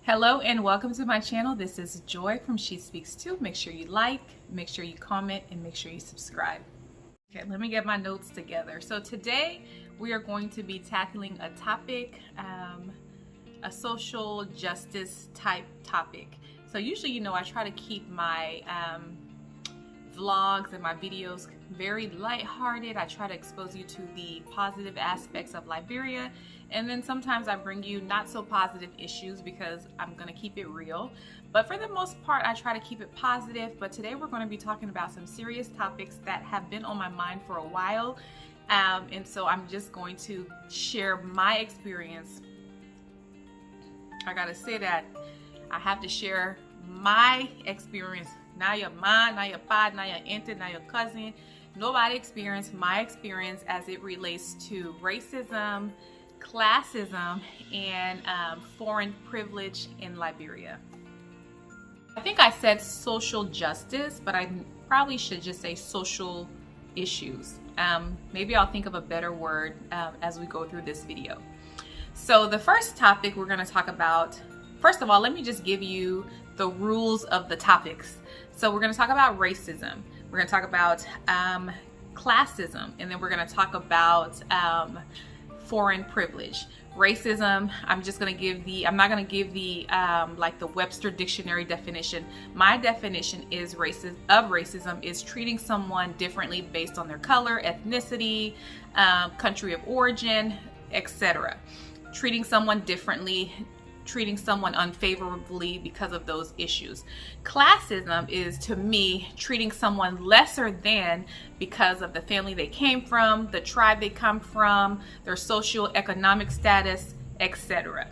Hello and welcome to my channel. This is Joy from She Speaks Too. Make sure you like, make sure you comment, and make sure you subscribe. Okay, let me get my notes together. So today we are going to be tackling a topic, a social justice type topic. So usually, I try to keep my vlogs and my videos very lighthearted. I try to expose you to the positive aspects of Liberia, and then sometimes I bring you not so positive issues because I'm going to keep it real. But for the most part, I try to keep it positive. But today we're going to be talking about some serious topics that have been on my mind for a while, and so I'm just going to share my experience. I gotta say that I have to share my experience. Now your mom, now your pa, now your auntie, now your cousin. Nobody experienced my experience as it relates to racism, classism, and foreign privilege in Liberia. I think I said social justice, but I probably should just say social issues. Maybe I'll think of a better word as we go through this video. So the first topic we're going to talk about, first of all, let me just give you the rules of the topics. So we're going to talk about racism. We're going to talk about classism, and then we're going to talk about foreign privilege. Racism, I'm not going to give the like the Webster dictionary definition. My definition is racism is treating someone differently based on their color, ethnicity, country of origin, etc. Treating someone differently, treating someone unfavorably because of those issues. Classism is, to me, treating someone lesser than because of the family they came from, the tribe they come from, their socioeconomic status, etc.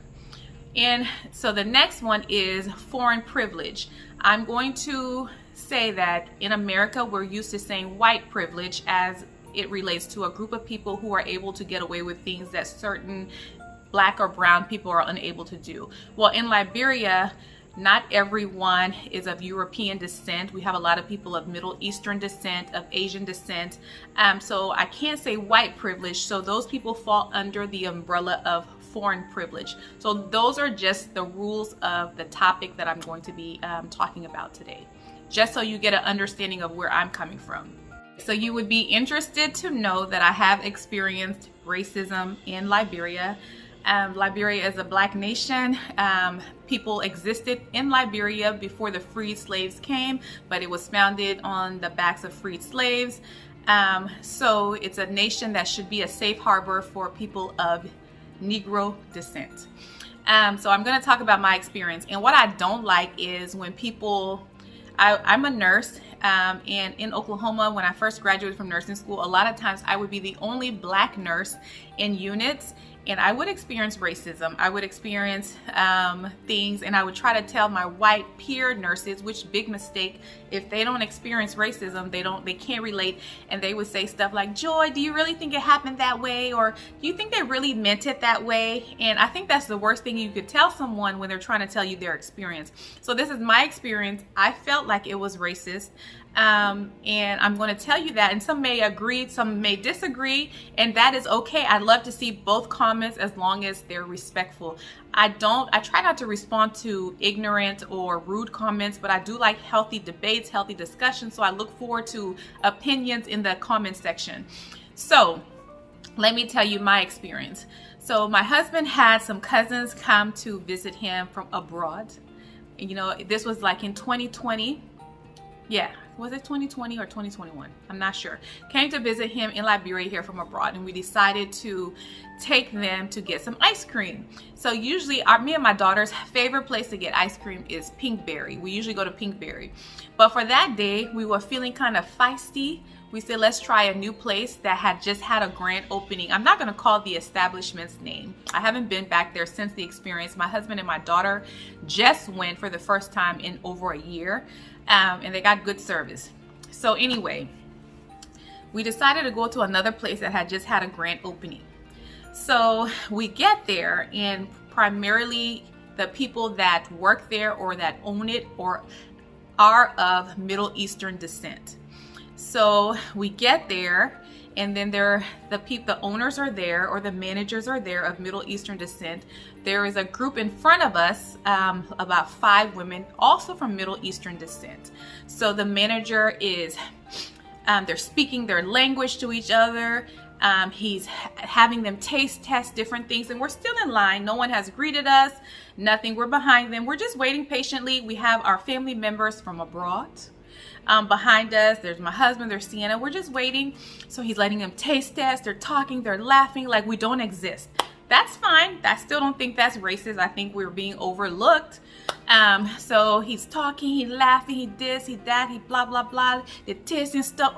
And so the next one is foreign privilege. I'm going to say that in America, we're used to saying white privilege as it relates to a group of people who are able to get away with things that certain Black or brown people are unable to do. Well, in Liberia, not everyone is of European descent. We have a lot of people of Middle Eastern descent, of Asian descent. So I can't say white privilege. So those people fall under the umbrella of foreign privilege. So those are just the rules of the topic that I'm going to be talking about today, just so you get an understanding of where I'm coming from. So you would be interested to know that I have experienced racism in Liberia. Liberia is a Black nation. People existed in Liberia before the freed slaves came, but it was founded on the backs of freed slaves. So it's a nation that should be a safe harbor for people of Negro descent. So I'm going to talk about my experience. And what I don't like is when people, I'm a nurse, and in Oklahoma, when I first graduated from nursing school, a lot of times I would be the only Black nurse in units, and I would experience racism. I would experience things, and I would try to tell my white peer nurses, which big mistake. If they don't experience racism, they can't relate, and they would say stuff like, "Joy, do you really think it happened that way?" Or "Do you think they really meant it that way?" And I think that's the worst thing you could tell someone when they're trying to tell you their experience. So this is my experience. I felt like it was racist. And I'm going to tell you that, and some may agree, some may disagree, and that is okay. I love to see both comments as long as they're respectful. I try not to respond to ignorant or rude comments, but I do like healthy debates, healthy discussions. So I look forward to opinions in the comment section. So let me tell you my experience. So my husband had some cousins come to visit him from abroad. This was like in 2020. Yeah, was it 2020 or 2021? I'm not sure. Came to visit him in Liberia here from abroad, and we decided to take them to get some ice cream. So usually me and my daughter's favorite place to get ice cream is Pinkberry. We usually go to Pinkberry. But for that day, we were feeling kind of feisty. We said, let's try a new place that had just had a grand opening. I'm not going to call the establishment's name. I haven't been back there since the experience. My husband and my daughter just went for the first time in over a year. And they got good service. So anyway, we decided to go to another place that had just had a grand opening. So we get there, and primarily the people that work there or that own it or are of Middle Eastern descent. So we get there, and then the owners are there, or the managers are there of Middle Eastern descent. There is a group in front of us, about 5 women, also from Middle Eastern descent. So the manager is, they're speaking their language to each other. He's having them taste test different things, and we're still in line. No one has greeted us, nothing. We're behind them. We're just waiting patiently. We have our family members from abroad behind us. There's my husband, there's Sienna. We're just waiting. So he's letting them taste test. They're talking, they're laughing like we don't exist. That's fine. I still don't think that's racist. I think we're being overlooked. So he's talking, he's laughing, he this, he that, he blah, blah, blah. They're tasting stuff.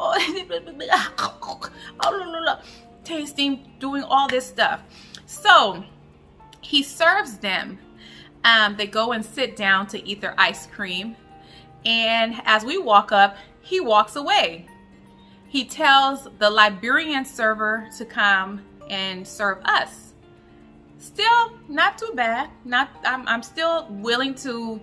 Tasting, doing all this stuff. So he serves them. They go and sit down to eat their ice cream. And as we walk up, he walks away. He tells the Liberian server to come and serve us. Still not too bad. I'm still willing to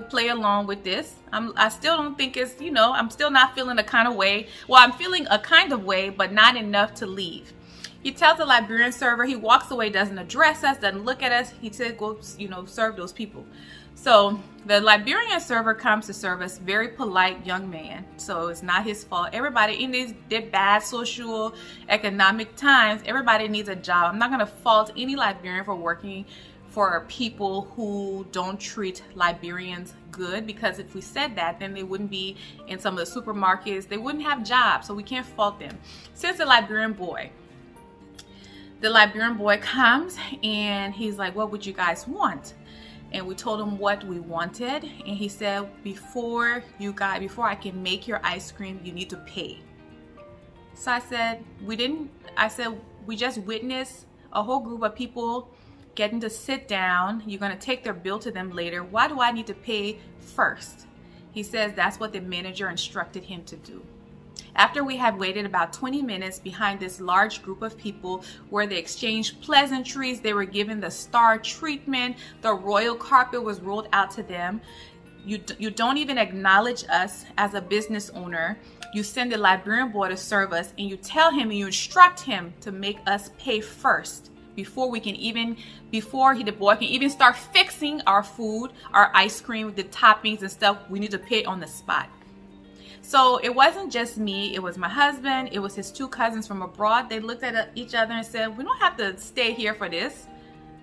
play along with this. I still don't think it's, I'm still not feeling a kind of way. Well, I'm feeling a kind of way, but not enough to leave. He tells the Liberian server, he walks away, doesn't address us, doesn't look at us. He said, go, serve those people. So the Liberian server comes to serve us, very polite young man. So it's not his fault. Everybody in these bad social economic times, everybody needs a job. I'm not going to fault any Liberian for working for people who don't treat Liberians good, because if we said that, then they wouldn't be in some of the supermarkets. They wouldn't have jobs. So we can't fault them. Since the Liberian boy comes and he's like, what would you guys want? And we told him what we wanted. And he said, before I can make your ice cream, you need to pay. So I said, we just witnessed a whole group of people getting to sit down. You're going to take their bill to them later. Why do I need to pay first? He says that's what the manager instructed him to do. After we had waited about 20 minutes behind this large group of people where they exchanged pleasantries, they were given the star treatment, the royal carpet was rolled out to them. You don't even acknowledge us as a business owner. You send the Liberian boy to serve us, and you tell him and you instruct him to make us pay first before the boy can even start fixing our food, our ice cream, the toppings and stuff. We need to pay on the spot. So it wasn't just me, it was my husband, it was his 2 cousins from abroad. They looked at each other and said, we don't have to stay here for this.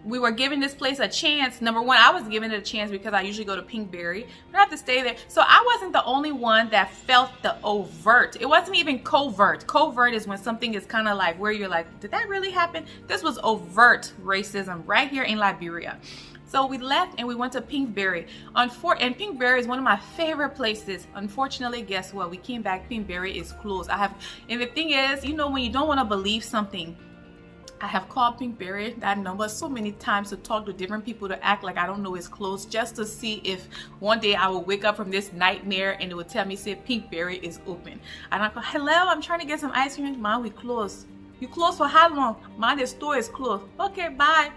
We were giving this place a chance. Number one, I was giving it a chance because I usually go to Pinkberry. We don't have to stay there. So I wasn't the only one that felt the overt. It wasn't even covert. Covert is when something is kind of like where you're like, did that really happen? This was overt racism right here in Liberia. So we left and we went to Pinkberry. And Pinkberry is one of my favorite places. Unfortunately, guess what? We came back, Pinkberry is closed. And the thing is, when you don't want to believe something, I have called Pinkberry, that number, so many times to talk to different people to act like I don't know it's closed, just to see if one day I will wake up from this nightmare and it will tell me, say, Pinkberry is open. And I go, hello, I'm trying to get some ice cream. Mom, we closed. You closed for how long? Mom, the store is closed. Okay, bye.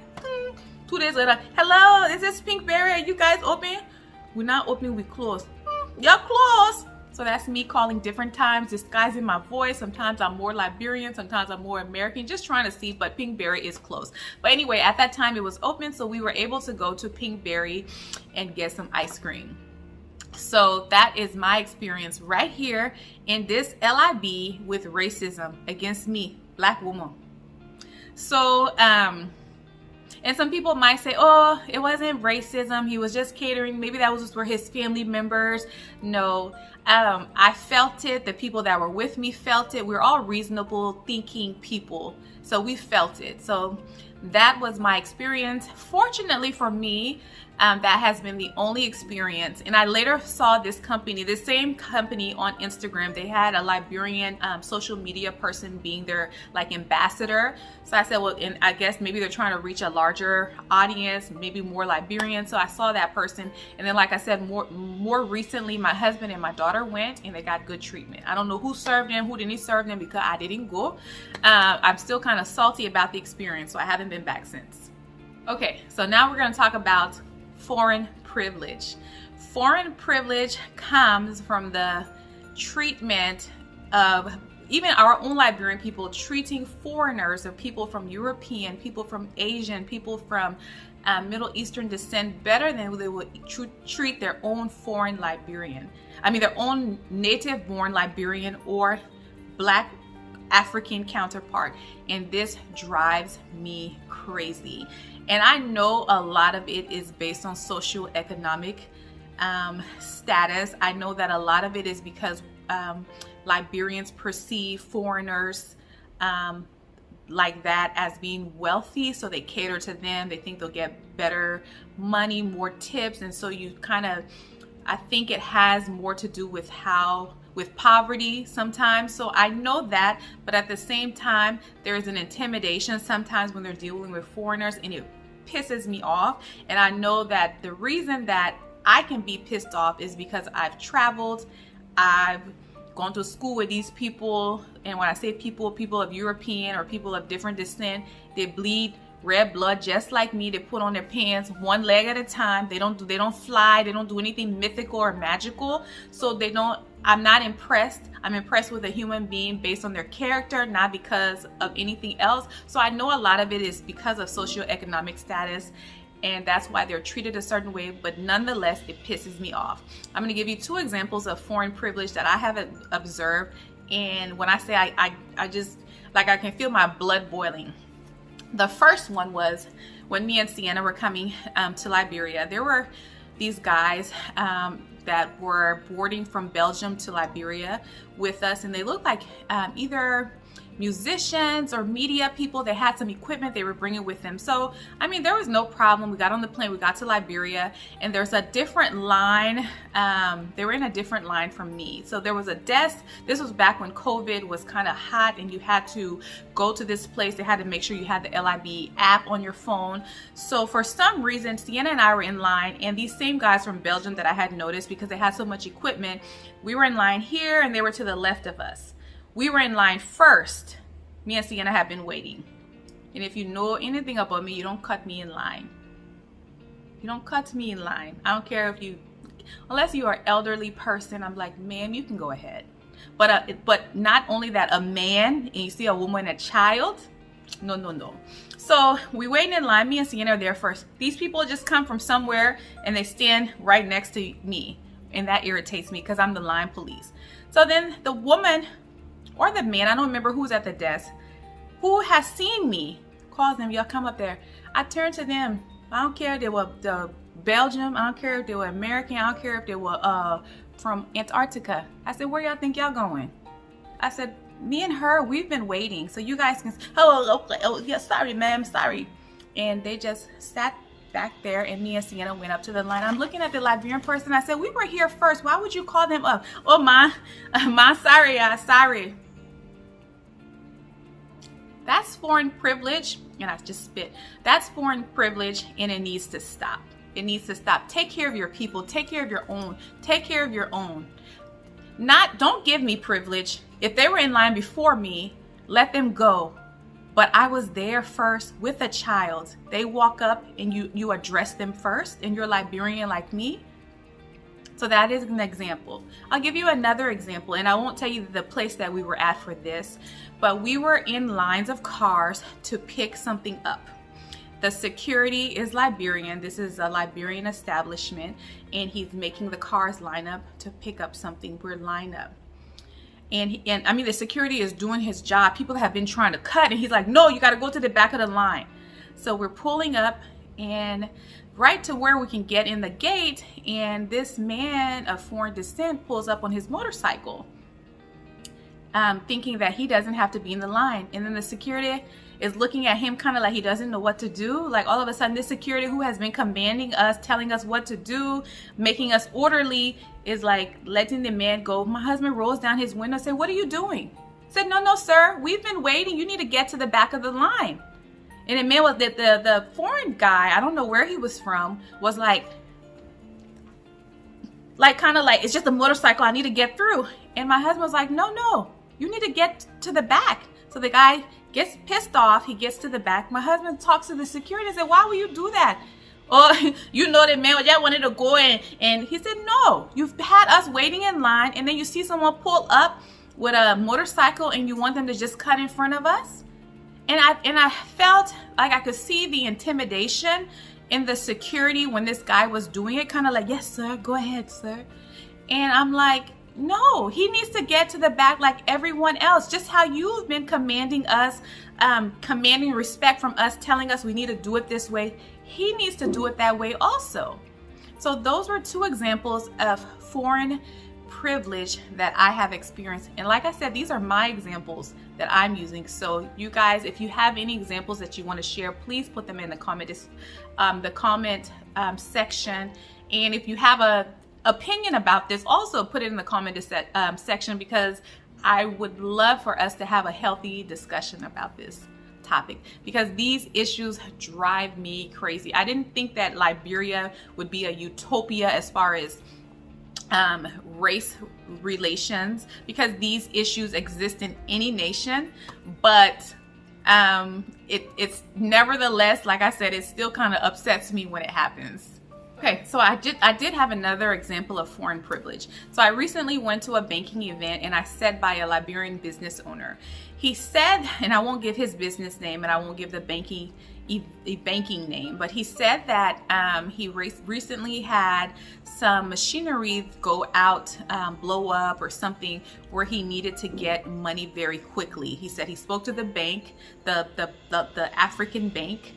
2 days later, hello, is this Pinkberry? Are you guys open? We're not open, we closed. You're closed. So that's me calling different times, disguising my voice. Sometimes I'm more Liberian, sometimes I'm more American, just trying to see, but Pinkberry is closed. But anyway, at that time it was open, so we were able to go to Pinkberry and get some ice cream. So that is my experience right here in this LIB with racism against me, Black woman. So, and some people might say, oh, it wasn't racism. He was just catering. Maybe that was just for his family members. No, I felt it. The people that were with me felt it. We're all reasonable thinking people. So we felt it. So that was my experience. Fortunately for me, that has been the only experience. And I later saw this same company on Instagram. They had a Liberian social media person being their ambassador. So I said, well, and I guess maybe they're trying to reach a larger audience, maybe more Liberian. So I saw that person. And then, like I said, more recently, my husband and my daughter went and they got good treatment. I don't know who served them, who didn't serve them, because I didn't go. I'm still kind of salty about the experience, so I haven't been back since. Okay, so now we're going to talk about foreign privilege. Foreign privilege comes from the treatment of even our own Liberian people treating foreigners or people from European, people from Asian, people from Middle Eastern descent better than they would treat their own foreign Liberian. I mean, their own native born Liberian or Black African counterpart. And this drives me crazy. And I know a lot of it is based on socioeconomic status. I know that a lot of it is because Liberians perceive foreigners like that as being wealthy, so they cater to them. They think they'll get better money, more tips, and so you kind of, I think it has more to do with poverty sometimes. So I know that, but at the same time, there is an intimidation sometimes when they're dealing with foreigners, and it pisses me off. And I know that the reason that I can be pissed off is because I've traveled, I've gone to school with these people, and when I say people of European or people of different descent, they bleed red blood just like me. They put on their pants one leg at a time. They don't fly, they don't do anything mythical or magical. So I'm not impressed. I'm impressed with a human being based on their character, not because of anything else. So I know a lot of it is because of socioeconomic status, and that's why they're treated a certain way, but nonetheless, it pisses me off. I'm gonna give you 2 examples of foreign privilege that I haven't observed, and when I say I just, like, I can feel my blood boiling. The first one was when me and Sienna were coming to Liberia. There were these guys that were boarding from Belgium to Liberia with us, and they looked like either musicians or media people. They had some equipment they were bringing with them. So, I mean, there was no problem. We got on the plane, we got to Liberia, and there's a different line. They were in a different line from me. So there was a desk. This was back when COVID was kind of hot and you had to go to this place. They had to make sure you had the LIB app on your phone. So for some reason, Sienna and I were in line, and these same guys from Belgium that I had noticed, because they had so much equipment, we were in line here and they were to the left of us. We were in line first. Me and Sienna have been waiting. And if you know anything about me, you don't cut me in line. You don't cut me in line. I don't care if unless you are an elderly person, I'm like, ma'am, you can go ahead. But not only that, a man, and you see a woman and a child, no. So we waiting in line. Me and Sienna are there first. These people just come from somewhere and they stand right next to me. And that irritates me because I'm the line police. So then the woman or the man, I don't remember who's at the desk, who has seen me, calls them, y'all come up there. I turn to them. I don't care if they were the Belgium, I don't care if they were American, I don't care if they were from Antarctica. I said, where y'all think y'all going? I said, me and her, we've been waiting, so you guys can, oh yeah, sorry ma'am, sorry. And they just sat back there, and me and Sienna went up to the line. I'm looking at the Liberian person. I said, we were here first. Why would you call them up? Oh, my sorry. That's foreign privilege, and I just spit. That's foreign privilege, and it needs to stop. It needs to stop. Take care of your people. Take care of your own. Take care of your own. Don't give me privilege. If they were in line before me, let them go. But I was there first with a child. They walk up and you address them first, and you're Liberian like me. So that is an example. I'll give you another example, and I won't tell you the place that we were at for this, but we were in lines of cars to pick something up. The security is Liberian. This is a Liberian establishment, and he's making the cars line up to pick up something. We're lined up. And I mean, the security is doing his job. People have been trying to cut, and he's like, no, you got to go to the back of the line. So we're pulling up and right to where we can get in the gate, and this man of foreign descent pulls up on his motorcycle, thinking that he doesn't have to be in the line. And then the security is looking at him kind of like he doesn't know what to do. Like all of a sudden, this security who has been commanding us, telling us what to do, making us orderly, is like letting the man go. My husband rolls down his window and said, what are you doing? I said, no, sir, we've been waiting. You need to get to the back of the line. And the man was the foreign guy, I don't know where he was from, was like kind of like, it's just a motorcycle, I need to get through. And my husband was like, no, you need to get to the back. So the guy gets pissed off, he gets to the back. My husband talks to the security and said, why will you do that? Oh, you know that man just wanted to go in. And he said, no, you've had us waiting in line, and then you see someone pull up with a motorcycle and you want them to just cut in front of us? And I felt like I could see the intimidation in the security when this guy was doing it, kind of like, yes, sir, go ahead, sir. And I'm like, no, he needs to get to the back like everyone else, just how you've been commanding us, commanding respect from us, telling us we need to do it this way. He needs to do it that way also. So those were two examples of foreign privilege that I have experienced. And like I said, these are my examples that I'm using. So you guys, if you have any examples that you want to share, please put them in the comment section. And if you have a opinion about this, also put it in the comment section, because I would love for us to have a healthy discussion about this topic, because these issues drive me crazy. I didn't think that Liberia would be a utopia as far as race relations, because these issues exist in any nation, but it's nevertheless, like I said, it still kind of upsets me when it happens. Okay, so I did have another example of foreign privilege. So I recently went to a banking event and I sat by a Liberian business owner. He said, and I won't give his business name and I won't give the banking name, but he said that he recently had some machinery go out, blow up or something, where he needed to get money very quickly. He said he spoke to the bank, the African bank,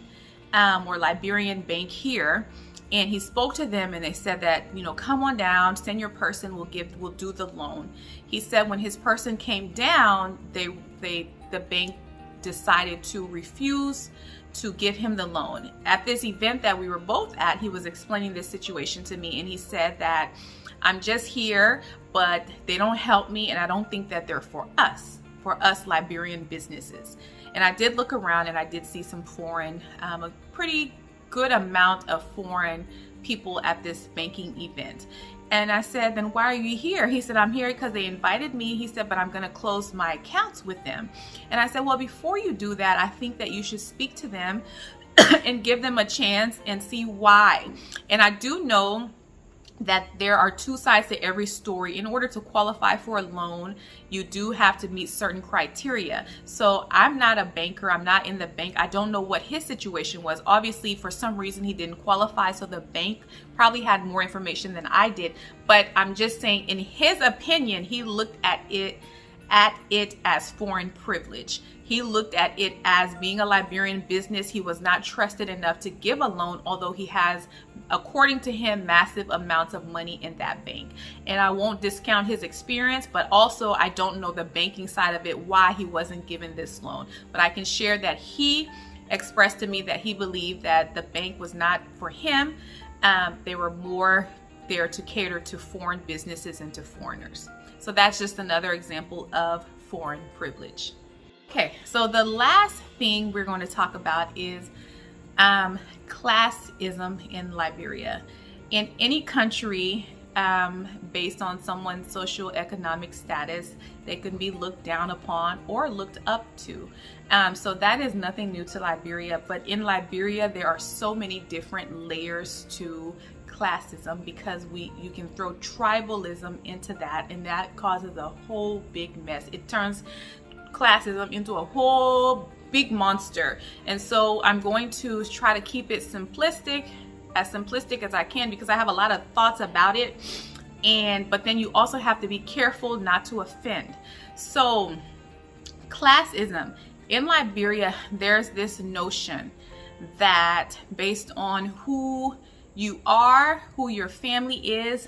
or Liberian bank here, and he spoke to them and they said that, you know, come on down, send your person, we'll do the loan. He said when his person came down, the bank decided to refuse to give him the loan. At this event that we were both at, he was explaining this situation to me, and he said that I'm just here, but they don't help me, and I don't think that they're for us Liberian businesses. And I did look around and I did see some foreign, a pretty good amount of foreign people at this banking event. And I said, then why are you here? He said, I'm here because they invited me. He said, but I'm going to close my accounts with them. And I said, well, before you do that, I think that you should speak to them and give them a chance and see why. And I do know that there are two sides to every story. In order to qualify for a loan, you do have to meet certain criteria. So I'm not a banker. I'm not in the bank. I don't know what his situation was. Obviously, for some reason, he didn't qualify. So the bank probably had more information than I did. But I'm just saying, in his opinion, he looked at it as foreign privilege. He looked at it as being a Liberian business. He was not trusted enough to give a loan, although he has, according to him, massive amounts of money in that bank. And I won't discount his experience, but also I don't know the banking side of it, why he wasn't given this loan. But I can share that he expressed to me that he believed that the bank was not for him. They were more there to cater to foreign businesses and to foreigners. So that's just another example of foreign privilege. Okay, so the last thing we're going to talk about is classism in Liberia. In any country, based on someone's socioeconomic status, they can be looked down upon or looked up to. So that is nothing new to Liberia, but in Liberia, there are so many different layers to classism, because you can throw tribalism into that, and that causes a whole big mess. It turns classism into a whole big monster. And so I'm going to try to keep it simplistic as I can, because I have a lot of thoughts about it, but then you also have to be careful not to offend. So classism in Liberia, there's this notion that based on who you are, who your family is,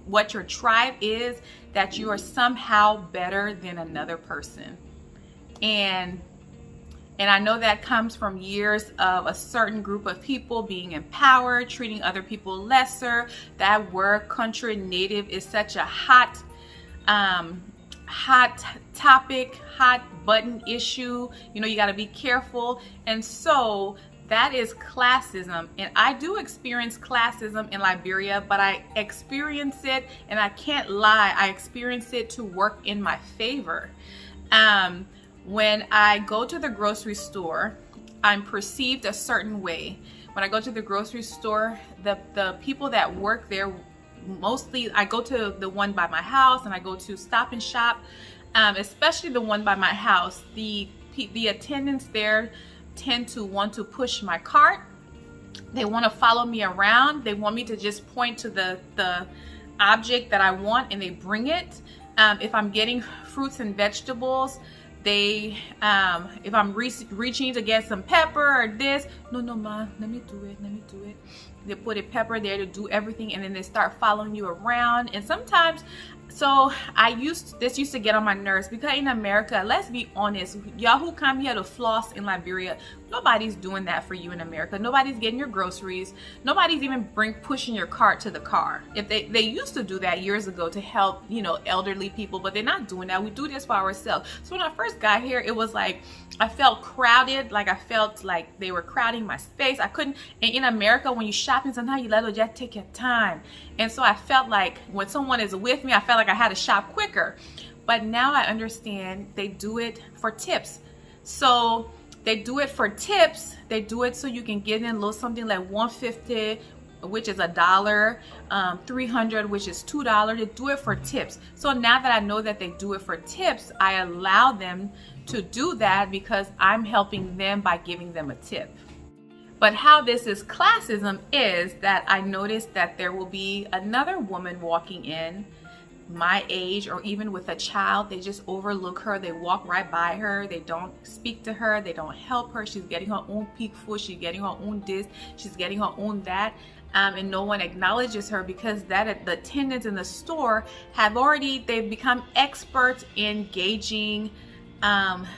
what your tribe is, that you are somehow better than another person. And I know that comes from years of a certain group of people being empowered, treating other people lesser. That word country native is such a hot topic, hot button issue. You know, you got to be careful. And so that is classism. And I do experience classism in Liberia, but I experience it, and I can't lie, I experience it to work in my favor. When I go to the grocery store, I'm perceived a certain way. When I go to the grocery store, the people that work there, mostly I go to the one by my house and I go to Stop and Shop. especially the one by my house. The attendants there tend to want to push my cart. They want to follow me around. They want me to just point to the object that I want, and they bring it. If I'm getting fruits and vegetables, if I'm reaching to get some pepper or this, no, ma, let me do it. They put a pepper there to do everything, and then they start following you around. And sometimes, so this used to get on my nerves, because in America, let's be honest, y'all who come here to floss in Liberia, nobody's doing that for you in America. Nobody's getting your groceries. Nobody's even pushing your cart to the car. If they used to do that years ago to help, elderly people, but they're not doing that. We do this for ourselves. So when I first got here, it was like I felt crowded. Like I felt like they were crowding my space. I couldn't. And in America, when you shopping, sometimes you let them just take your time. And so I felt like when someone is with me, I felt like I had to shop quicker. But now I understand they do it for tips. So they do it for tips. They do it so you can get in a little something like $1.50, which is $1, $300, which is $2. They do it for tips. So now that I know that they do it for tips, I allow them to do that because I'm helping them by giving them a tip. But how this is classism is that I noticed that there will be another woman walking in my age, or even with a child. They just overlook her. They walk right by her. They don't speak to her. They don't help her. She's getting her own pig food. She's getting her own this. She's getting her own that. And no one acknowledges her, because the attendants in the store they've become experts in gauging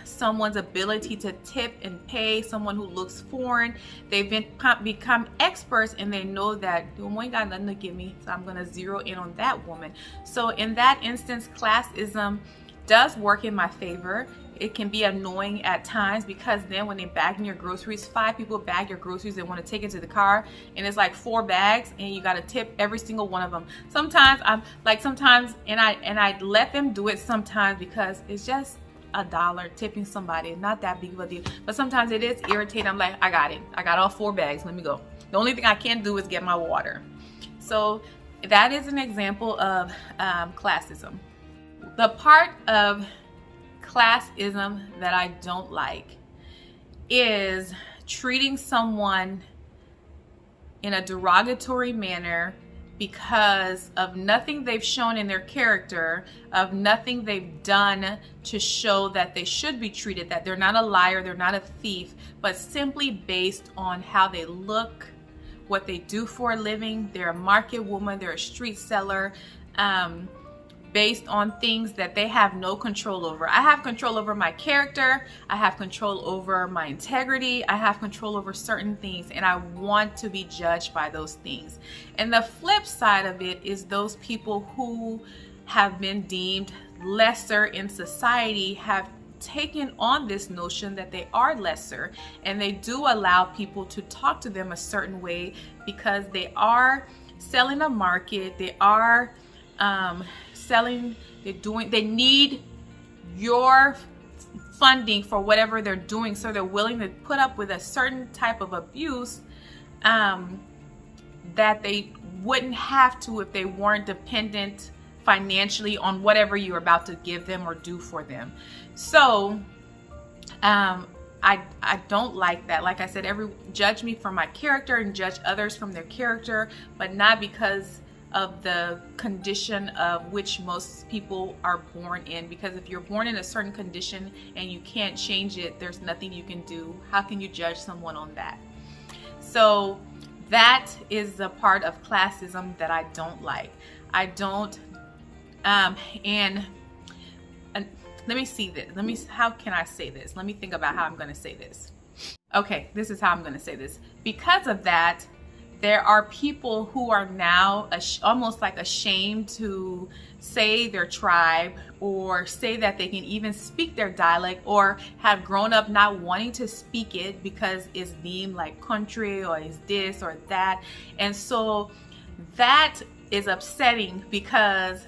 someone's ability to tip and pay someone who looks foreign. They've become experts, and they know that the woman ain't got nothing to give me, so I'm going to zero in on that woman. So in that instance, classism does work in my favor. It can be annoying at times, because then when they're bagging your groceries, 5 people bag your groceries, they want to take it to the car, and it's like 4 bags, and you got to tip every single one of them. Sometimes and I let them do it sometimes, because it's just $1 tipping somebody, not that big of a deal. But sometimes it is irritating. I'm like, I got it. I got all 4 bags. Let me go. The only thing I can't do is get my water. So that is an example of classism. The part of classism that I don't like is treating someone in a derogatory manner because of nothing they've shown in their character, of nothing they've done to show that they should be treated, that they're not a liar, they're not a thief, but simply based on how they look, what they do for a living. They're a market woman, they're a street seller, based on things that they have no control over. I have control over my character, I have control over my integrity, I have control over certain things, and I want to be judged by those things. And the flip side of it is those people who have been deemed lesser in society have taken on this notion that they are lesser, and they do allow people to talk to them a certain way because they are selling a market, they are selling, they need your funding for whatever they're doing, so they're willing to put up with a certain type of abuse that they wouldn't have to if they weren't dependent financially on whatever you're about to give them or do for them. So I don't like that. Like I said, judge me for my character and judge others from their character, but not because of the condition of which most people are born in. Because if you're born in a certain condition and you can't change it, there's nothing you can do. How can you judge someone on that? So that is the part of classism that I don't like. I don't, and let me see this. How can I say this? Let me think about how I'm going to say this. Okay, this is how I'm going to say this. Because of that, there are people who are now almost like ashamed to say their tribe, or say that they can even speak their dialect, or have grown up not wanting to speak it because it's deemed like country, or is this or that. And so that is upsetting, because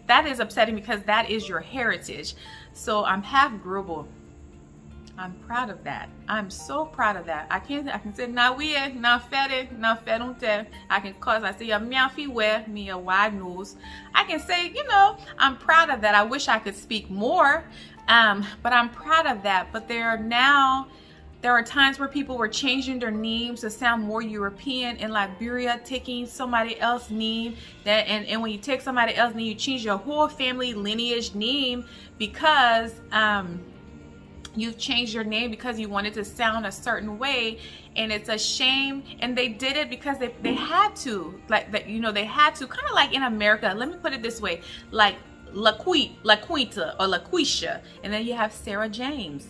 that is your heritage. So I'm half Grubble. I'm proud of that. I'm so proud of that. I can say na we na fede na fedunte. I can cause I say a meow wear me a wide nose. I can say, you know, I'm proud of that. I wish I could speak more, but I'm proud of that. But there are times where people were changing their names to sound more European. In Liberia, taking somebody else's name, and when you take somebody else's name, you change your whole family lineage name because you've changed your name because you wanted to sound a certain way, and it's a shame. And they did it because they had to, like that, you know, they had to, kind of like in America. Let me put it this way, like LaQuita or LaQuisha, and then you have Sarah James.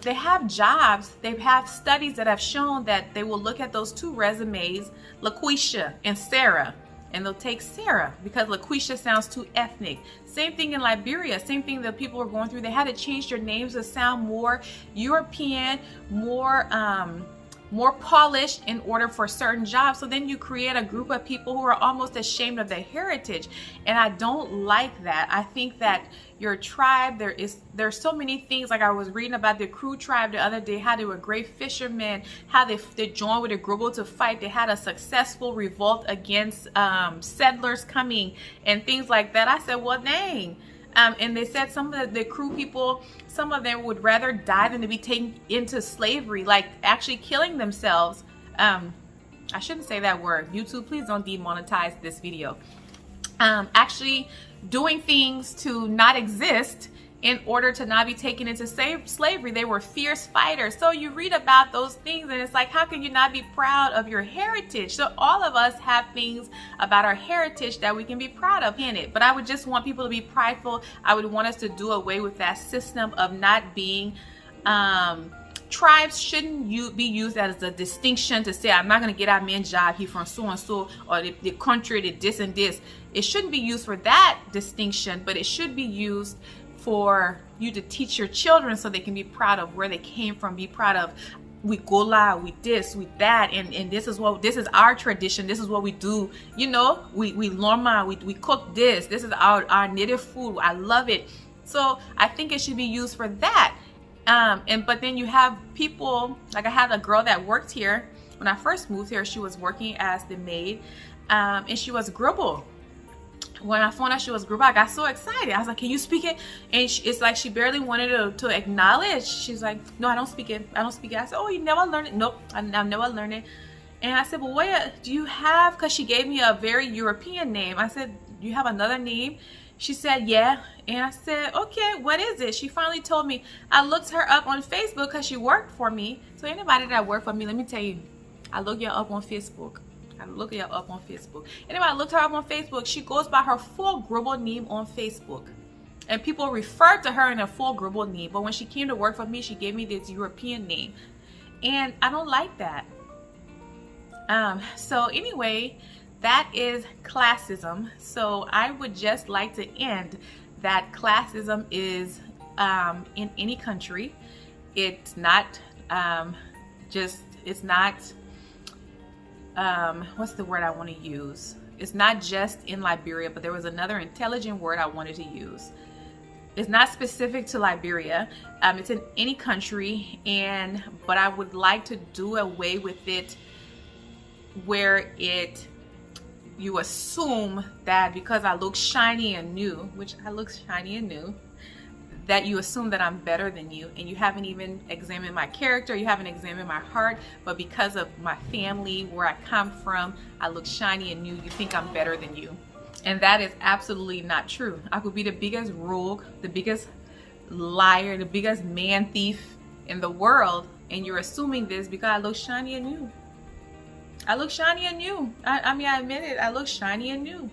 They have jobs, they have studies that have shown that they will look at those two resumes, LaQuisha and Sarah, and they'll take Sarah because LaQuisha sounds too ethnic. Same thing in Liberia, same thing that people were going through. They had to change their names to sound more European, more polished in order for certain jobs. So then you create a group of people who are almost ashamed of their heritage. And I don't like that. I think that your tribe, there's so many things. Like I was reading about the Crew tribe the other day, how they were great fishermen, how they joined with the Gribble to fight. They had a successful revolt against settlers coming and things like that. I said, well, dang. And they said some of the Crew people, some of them would rather die than to be taken into slavery, like actually killing themselves. I shouldn't say that word. YouTube, please don't demonetize this video. Actually doing things to not exist in order to not be taken into slavery. They were fierce fighters. So you read about those things and it's like, how can you not be proud of your heritage? So all of us have things about our heritage that we can be proud of in it. But I would just want people to be prideful. I would want us to do away with that system of not being, tribes shouldn't be used as a distinction to say, I'm not going to get our man job, he from so and so, or the country did this and this. It shouldn't be used for that distinction, but it should be used for you to teach your children so they can be proud of where they came from, be proud of we gola, we this, we that, and this is our tradition, this is what we do, you know, we loma, we cook this is our native food. I love it. So I think it should be used for that. But then you have people, like I had a girl that worked here when I first moved here. She was working as the maid, and she was Gribble. When I found out she was Gribble, I got so excited. I was like, can you speak it? And it's like she barely wanted to acknowledge. She's like, no, I don't speak it. I don't speak it. I said, oh, you never learned it? Nope, I've never learned it. And I said, well, what do you have? Because she gave me a very European name. I said, do you have another name? She said, yeah. And I said, okay, what is it? She finally told me. I looked her up on Facebook because she worked for me. So anybody that worked for me, let me tell you, I look you up on Facebook. Anyway, I looked her up on Facebook. She goes by her full Gribble name on Facebook. And people refer to her in her full Gribble name. But when she came to work for me, she gave me this European name. And I don't like that. So anyway, that is classism. So I would just like to end that classism is in any country. It's not what's the word I want to use? It's not just in Liberia, but there was another intelligent word I wanted to use. It's not specific to Liberia. It's in any country, but I would like to do away with it where you assume that because I look shiny and new, which I look shiny and new, that you assume that I'm better than you, and you haven't even examined my character, you haven't examined my heart, but because of my family, where I come from, I look shiny and new, you think I'm better than you. And that is absolutely not true. I could be the biggest rogue, the biggest liar, the biggest man thief in the world, and you're assuming this because I look shiny and new. I look shiny and new. I mean, I admit it, I look shiny and new.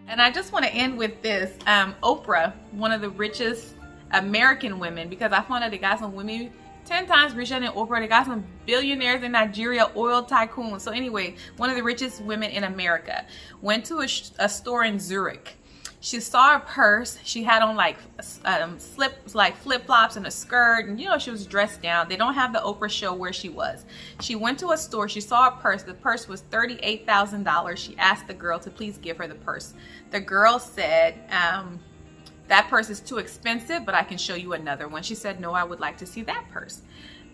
And I just want to end with this. Oprah, one of the richest American women, because I found out they got some women 10 times richer than Oprah. They got some billionaires in Nigeria, oil tycoons. So anyway, one of the richest women in America went to a store in Zurich. She saw a purse. She had on like flip-flops and a skirt, and you know, she was dressed down. They don't have the Oprah show where she was. She went to a store. She saw a purse. The purse was $38,000. She asked the girl to please give her the purse. The girl said that purse is too expensive, but I can show you another one. She said, no, I would like to see that purse.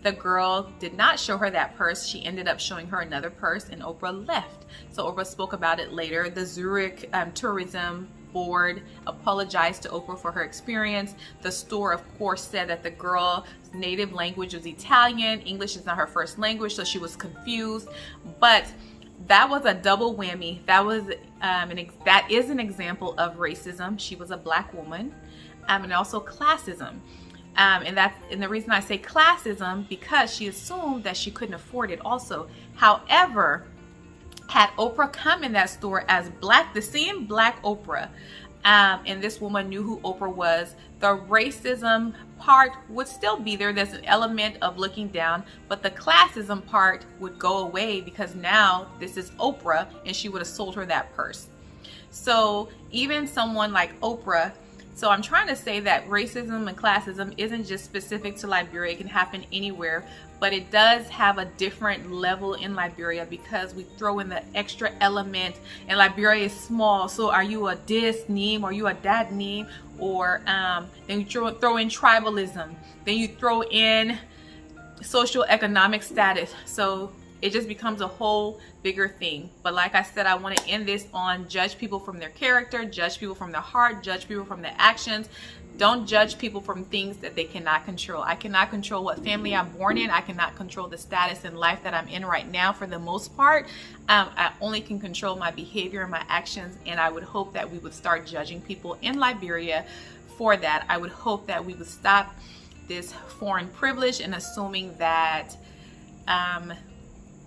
The girl did not show her that purse. She ended up showing her another purse, and Oprah left. So Oprah spoke about it later. The Zurich tourism board apologized to Oprah for her experience. The store, of course, said that the girl's native language was Italian. English is not her first language, so she was confused. But that was a double whammy. That is an example of racism. She was a black woman, and also classism. And the reason I say classism, because she assumed that she couldn't afford it also. However, had Oprah come in that store as black, the same black Oprah, and this woman knew who Oprah was, the racism part would still be there. There's an element of looking down, but the classism part would go away, because now this is Oprah and she would have sold her that purse. So even someone like Oprah, so I'm trying to say that racism and classism isn't just specific to Liberia. It can happen anywhere, but it does have a different level in Liberia because we throw in the extra element, and Liberia is small. So are you a this name, or are you a that name? Or then you throw in tribalism. Then you throw in social economic status. So it just becomes a whole bigger thing. But like I said, I want to end this on judge people from their character, judge people from their heart, judge people from their actions. Don't judge people from things that they cannot control. I cannot control what family I'm born in. I cannot control the status in life that I'm in right now for the most part. I only can control my behavior and my actions, and I would hope that we would start judging people in Liberia for that. I would hope that we would stop this foreign privilege and assuming that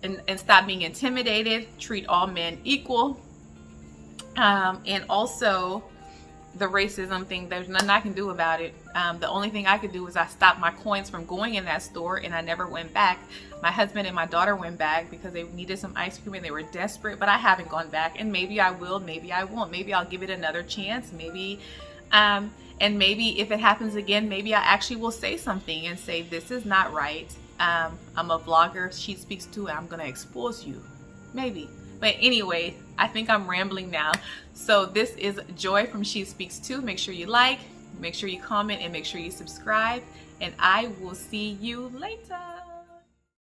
and stop being intimidated, treat all men equal, and also the racism thing, there's nothing I can do about it. The only thing I could do is I stopped my coins from going in that store, and I never went back. My husband and my daughter went back because they needed some ice cream and they were desperate, but I haven't gone back, and maybe I will, maybe I won't. Maybe I'll give it another chance, maybe and maybe if it happens again, maybe I actually will say something and say, this is not right. I'm a vlogger, She Speaks Too, and I'm gonna expose you, maybe. But anyway, I think I'm rambling now. So this is Joy from She Speaks Too. Make sure you like, make sure you comment, and make sure you subscribe, and I will see you later.